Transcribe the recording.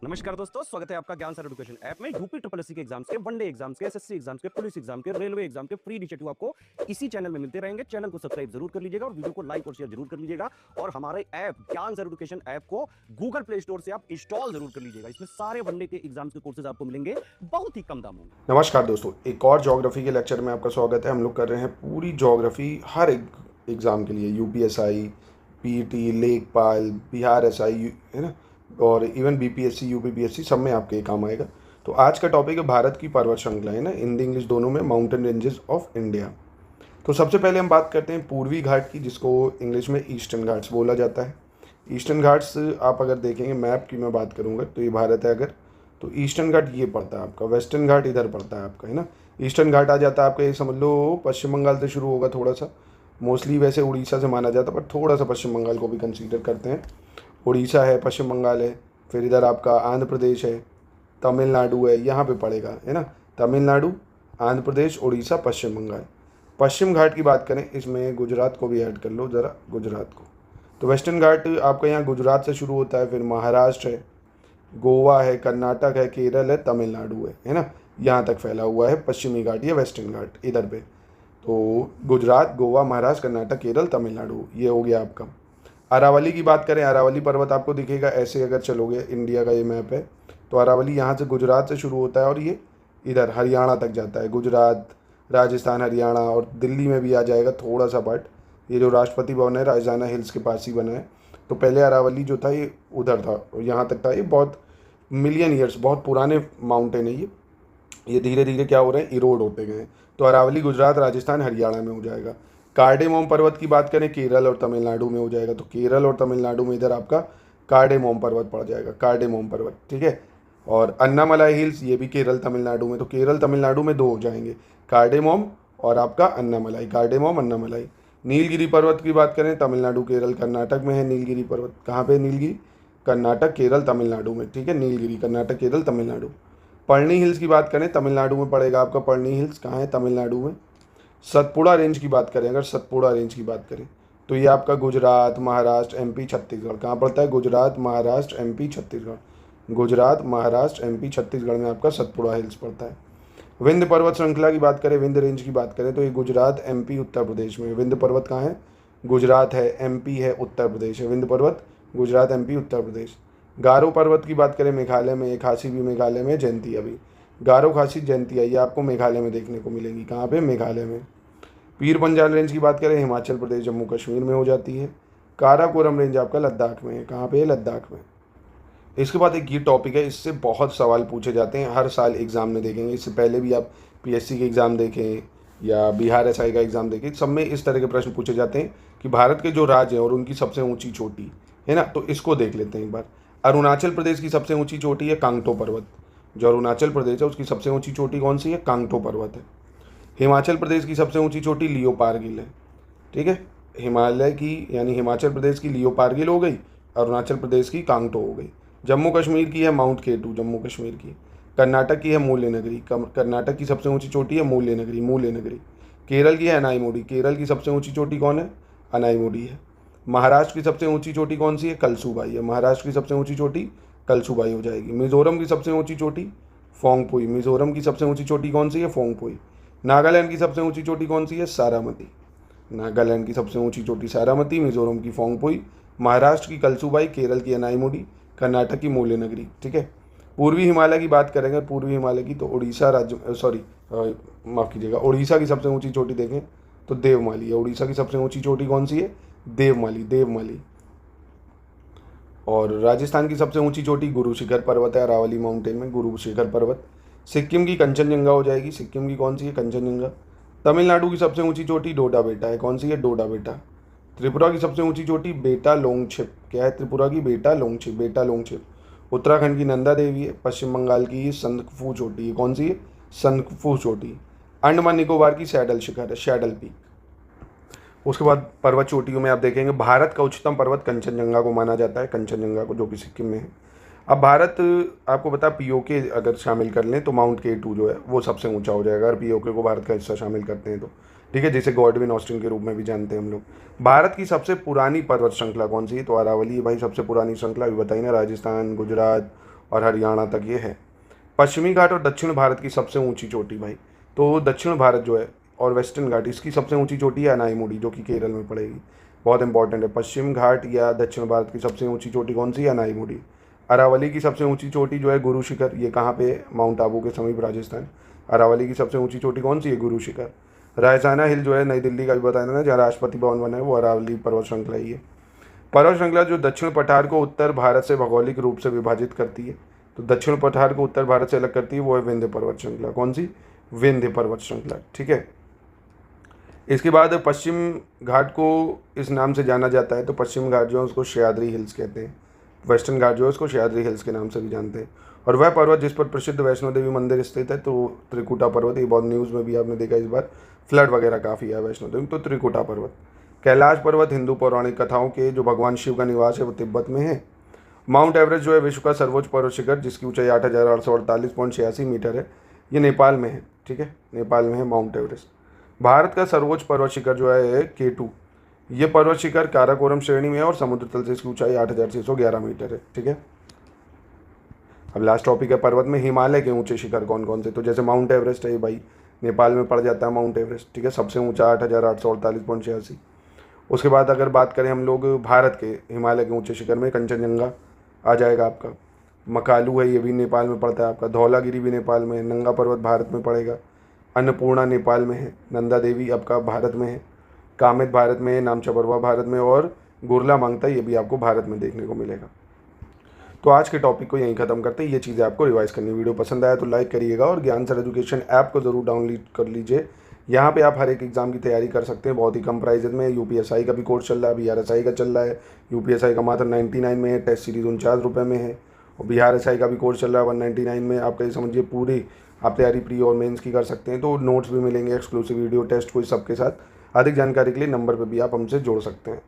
नमस्कार दोस्तों, स्वागत है आपका ज्ञान सर एजुकेशन ऐप में। यूपी ट्रिपल एससी के एग्जाम्स के, वनडे एग्जाम्स के, एसएससी एग्जाम्स के, पुलिस एग्जाम के, रेलवे एग्जाम के फ्री इनिशिएटिव आपको इसी चैनल में मिलते रहेंगे। चैनल को सब्सक्राइब जरूर कर लीजिएगा और वीडियो को लाइक और शेयर जरूर कर लीजिएगा। और हमारे ऐप ज्ञान सर एजुकेशन ऐप को गूगल प्ले स्टोर से आप इंस्टॉल जरूर कर लीजिएगा। इसमें सारे वनडे के एग्जाम्स के कोर्सेज आपको मिलेंगे बहुत ही कम दामों में। नमस्कार दोस्तों, एक और ज्योग्राफी के लेक्चर में आपका स्वागत है। हम लोग कर रहे हैं पूरी ज्योग्राफी हर एक एग्ज़ाम के लिए, यूपीएसआई, पीईटी, लेखपाल, बिहार एसआई, है ना, और इवन बीपीएससी, यूपीपीएससी, सब में आपके काम आएगा। तो आज का टॉपिक है भारत की पर्वत श्रृंखला, है ना, हिंदी इंग्लिश दोनों में, माउंटेन रेंजेस ऑफ इंडिया। तो सबसे पहले हम बात करते हैं पूर्वी घाट की, जिसको इंग्लिश में ईस्टर्न घाट्स बोला जाता है। ईस्टर्न घाट्स आप अगर देखेंगे, मैप की मैं बात करूँगा तो ये भारत है अगर, तो ईस्टर्न घाट ये पड़ता है आपका, वेस्टर्न घाट इधर पड़ता है आपका, है ना। ईस्टर्न घाट आ जाता है आपका, ये समझ लो पश्चिम बंगाल से शुरू होगा थोड़ा सा, मोस्टली वैसे उड़ीसा से माना जाता है, पर थोड़ा सा पश्चिम बंगाल को भी कंसीडर करते हैं। उड़ीसा है, पश्चिम बंगाल है, फिर इधर आपका आंध्र प्रदेश है, तमिलनाडु है, यहाँ पे पड़ेगा, है ना। तमिलनाडु, आंध्र प्रदेश, उड़ीसा, पश्चिम बंगाल। पश्चिम घाट की बात करें, इसमें गुजरात को भी ऐड कर लो ज़रा, गुजरात को। तो वेस्टर्न घाट आपका यहाँ गुजरात से शुरू होता है, फिर महाराष्ट्र है, गोवा है, कर्नाटक है, केरल है, तमिलनाडु है ना। यहाँ तक फैला हुआ है पश्चिमी घाट या वेस्टर्न घाट इधर पे। तो गुजरात, गोवा, महाराष्ट्र, कर्नाटक, केरल, तमिलनाडु, ये हो गया आपका। अरावली की बात करें, अरावली पर्वत आपको दिखेगा ऐसे, अगर चलोगे, इंडिया का ये मैप है, तो अरावली यहाँ से गुजरात से शुरू होता है और ये इधर हरियाणा तक जाता है। गुजरात, राजस्थान, हरियाणा और दिल्ली में भी आ जाएगा थोड़ा सा पार्ट। ये जो राष्ट्रपति भवन है राजधाना हिल्स के पास ही बना है। तो पहले अरावली जो था ये उधर था, यहाँ तक था। ये बहुत मिलियन ईयर्स, बहुत पुराने माउंटेन है ये धीरे धीरे क्या हो रहे हैं, इरोड होते गए। तो अरावली गुजरात, राजस्थान, हरियाणा में हो जाएगा। कार्डेमोम पर्वत की बात करें, केरल और तमिलनाडु में हो जाएगा। तो केरल और तमिलनाडु में इधर आपका कार्डेमोम पर्वत पड़ जाएगा, कार्डेमोम पर्वत, ठीक है। और अन्नामलाई हिल्स, ये भी केरल तमिलनाडु में। तो केरल तमिलनाडु में दो हो जाएंगे, कार्डेमोम और आपका अन्नामलाई, कार्डेमोम, अन्नामलाई। नीलगिरी पर्वत की बात करें, तमिलनाडु, केरल, कर्नाटक में है नीलगिरी पर्वत। कहाँ पे नीलगिरी? कर्नाटक, केरल, तमिलनाडु में, ठीक है। नीलगिरी कर्नाटक, केरल, तमिलनाडु। पर्णी हिल्स की बात करें, तमिलनाडु में पड़ेगा आपका पर्णी हिल्स। कहाँ है? तमिलनाडु में। सतपुड़ा रेंज की बात करें, अगर सतपुड़ा रेंज की बात करें, तो ये आपका गुजरात, महाराष्ट्र, एमपी, छत्तीसगढ़। कहाँ पड़ता है? गुजरात, महाराष्ट्र, एमपी, छत्तीसगढ़। गुजरात, महाराष्ट्र, एमपी, छत्तीसगढ़ में आपका सतपुड़ा हिल्स पड़ता है। विंध्य पर्वत श्रृंखला की बात करें, विंध्य रेंज की बात करें, तो ये गुजरात, एमपी, उत्तर प्रदेश में। विंध्य पर्वत कहाँ है? गुजरात है, एमपी है, उत्तर प्रदेश है। विंध्य पर्वत गुजरात, एमपी, उत्तर प्रदेश। गारो पर्वत की बात करें, मेघालय में। ये खासी भी मेघालय में, जयंतिया भी। गारो, खासी, जयंतिया ये आपको मेघालय में देखने को मिलेंगी। कहाँ पे? मेघालय में। पीर पंजाल रेंज की बात करें, हिमाचल प्रदेश, जम्मू कश्मीर में हो जाती है। काराकोरम रेंज आपका लद्दाख में है। कहाँ पे है? लद्दाख में। इसके बाद एक ये टॉपिक है, इससे बहुत सवाल पूछे जाते हैं, हर साल एग्ज़ाम में देखेंगे। इससे पहले भी आप पीएससी के एग्ज़ाम देखें या बिहार एसआई का एग्ज़ाम देखें, सब में इस तरह के प्रश्न पूछे जाते हैं कि भारत के जो राज्य हैं और उनकी सबसे ऊंची चोटी, है ना। तो इसको देख लेते हैं एक बार। अरुणाचल प्रदेश की सबसे ऊंची चोटी है कांगटो पर्वत। जो अरुणाचल प्रदेश है उसकी सबसे ऊंची चोटी कौन सी है? कांगटो पर्वत है। हिमाचल प्रदेश की सबसे ऊंची चोटी लियोपार्गिल है, ठीक है। हिमालय की यानी हिमाचल प्रदेश की लियोपार्गिल हो गई, अरुणाचल प्रदेश की कांगटो हो गई। जम्मू कश्मीर की है माउंट केटू, जम्मू कश्मीर की। कर्नाटक की है मूल्यनगरी, कर्नाटक की सबसे ऊंची चोटी है मूल्यनगरी, मूल्यनगरी। केरल की है अनाईमुडी, केरल की सबसे ऊंची चोटी कौन है? अनाईमुडी है। महाराष्ट्र की सबसे ऊंची चोटी कौन सी है? कलसूबाई है। महाराष्ट्र की सबसे ऊंची चोटी कलसूबाई हो जाएगी। मिजोरम की सबसे ऊंची चोटी फोंगपुई, मिजोरम की सबसे ऊंची चोटी कौन सी है? फोंगपुई। नागालैंड की सबसे ऊंची चोटी कौन सी है? सारामती। नागालैंड की सबसे ऊंची चोटी सारामती, मिजोरम की फोंगपुई, महाराष्ट्र की कलसूबाई, केरल की अनाईमुडी, कर्नाटक की मूल्यनगरी, ठीक है। पूर्वी हिमालय की बात करेंगे, पूर्वी हिमालय की, तो उड़ीसा राज्य, सॉरी माफ़ कीजिएगा, उड़ीसा की सबसे ऊंची चोटी देखें तो देवमाली है। उड़ीसा की सबसे ऊंची चोटी कौन सी है? देवमाली, देवमाली। और राजस्थान की सबसे ऊंची चोटी गुरु शिखर पर्वत है, अरावली माउंटेन में, गुरु शिखर पर्वत। सिक्किम की कंचनजंगा हो जाएगी, सिक्किम की कौन सी है? कंचनजंगा। तमिलनाडु की सबसे ऊंची चोटी डोडा बेटा है, कौन सी है? डोडा बेटा। त्रिपुरा की सबसे ऊंची चोटी बेटा लोंगछिप, क्या है त्रिपुरा की? बेटा लोंगछिप, बेटा लोंगछिप। उत्तराखंड की नंदा देवी है। पश्चिम बंगाल की संदकफू चोटी है, कौन सी है? संदकफू चोटी। अंडमान निकोबार की सैडल शिखर है, सैडल पीक। उसके बाद पर्वत चोटियों में आप देखेंगे, भारत का उच्चतम पर्वत कंचनजंगा को माना जाता है, कंचनजंगा को, जो कि सिक्किम में है। अब भारत, आपको पता, पीओके अगर शामिल कर लें तो माउंट K2 जो है वो सबसे ऊंचा हो जाएगा, अगर पीओके को भारत का हिस्सा शामिल करते हैं तो, ठीक है, जिसे गॉडविन ऑस्टिन के रूप में भी जानते हैं हम लोग। भारत की सबसे पुरानी पर्वत श्रृंखला कौन सी है? तो अरावली है भाई, सबसे पुरानी श्रृंखला, अभी बताइए ना। राजस्थान, गुजरात, और हरियाणा तक ये है। पश्चिमी घाट और दक्षिण भारत की सबसे ऊंची चोटी भाई, तो दक्षिण भारत जो है और वेस्टर्न घाट, इसकी सबसे ऊंची चोटी है अनाईमुड़ी, जो कि केरल में पड़ेगी। बहुत इंपॉर्टेंट है, पश्चिम घाट या दक्षिण भारत की सबसे ऊंची चोटी कौन सी है? अनाईमुड़ी। अरावली की सबसे ऊंची चोटी जो है गुरु शिखर, ये कहाँ पे है? माउंट आबू के समीप राजस्थान। अरावली की सबसे ऊंची चोटी कौन सी है? गुरु शिखर। रायसाना हिल जो है नई दिल्ली का भी बताया ना, जहाँ राष्ट्रपति भवन बना है, वो अरावली पर्वत श्रृंखला ही है। पर्वत श्रृंखला जो दक्षिण पठार को उत्तर भारत से भौगोलिक रूप से विभाजित करती है, तो दक्षिण पठार को उत्तर भारत से अलग करती है, वो है विंध्य पर्वत श्रृंखला। कौन सी? विंध्य पर्वत श्रृंखला, ठीक है। इसके बाद पश्चिम घाट को इस नाम से जाना जाता है, तो पश्चिम घाट जो है उसको सह्याद्री हिल्स कहते हैं। वेस्टर्न घाट जो है उसको सह्याद्री हिल्स के नाम से भी जानते हैं। और वह पर्वत जिस पर प्रसिद्ध वैष्णो देवी मंदिर स्थित है, तो त्रिकुटा पर्वत, ये बहुत न्यूज़ में भी आपने देखा इस बार, फ्लड वगैरह काफ़ी है वैष्णो देवी, तो त्रिकुटा पर्वत। कैलाश पर्वत हिंदू पौराणिक कथाओं के जो भगवान शिव का निवास है वो तिब्बत में है। माउंट एवरेस्ट जो है विश्व का सर्वोच्च पर्वत शिखर, जिसकी ऊंचाई 8,848.86 मीटर है, ये नेपाल में है, ठीक है, नेपाल में है माउंट एवरेस्ट। भारत का सर्वोच्च पर्वत शिखर जो है K2, ये पर्वत शिखर काराकोरम श्रेणी में है और समुद्र तल से इसकी ऊंचाई 8,611 मीटर है, ठीक है। अब लास्ट टॉपिक है पर्वत में हिमालय के ऊंचे शिखर कौन कौन से, तो जैसे माउंट एवरेस्ट है, ये भाई नेपाल में पड़ जाता है माउंट एवरेस्ट, ठीक है, सबसे ऊंचा 8,848.86। उसके बाद अगर बात करें हम लोग भारत के हिमालय के ऊंचे शिखर में, कंचनजंगा आ जाएगा आपका, मकालू है, ये भी नेपाल में पड़ता है आपका, धौलागिरी भी नेपाल में है, नंगा पर्वत भारत में पड़ेगा, अन्नपूर्णा नेपाल में है, नंदा देवी आपका भारत में है, कामेत भारत में है, नामचबरवा भारत में, और गुरला मांगता ये भी आपको भारत में देखने को मिलेगा। तो आज के टॉपिक को यहीं खत्म करते हैं, ये चीज़ें आपको रिवाइज करनी। वीडियो पसंद आया तो लाइक करिएगा और ज्ञान सर एजुकेशन ऐप को ज़रूर डाउनलोड कर लीजिए। यहाँ पे आप हर एक एग्जाम की तैयारी कर सकते हैं बहुत ही कम प्राइजेज में। यूपीएसआई का भी कोर्स चल रहा है, बीआरएसआई का चल रहा है। यूपीएसआई का मात्र 99 में है, टेस्ट सीरीज़ 49 रुपये में है, और बीआरएसआई का भी कोर्स चल रहा है 199 में। आपका ये समझिए पूरी आप तैयारी प्री और मेंस की कर सकते हैं। तो नोट्स भी मिलेंगे, एक्सक्लूसिव वीडियो टेस्ट, कोई सबके साथ। अधिक जानकारी के लिए नंबर पर भी आप हमसे जोड़ सकते हैं।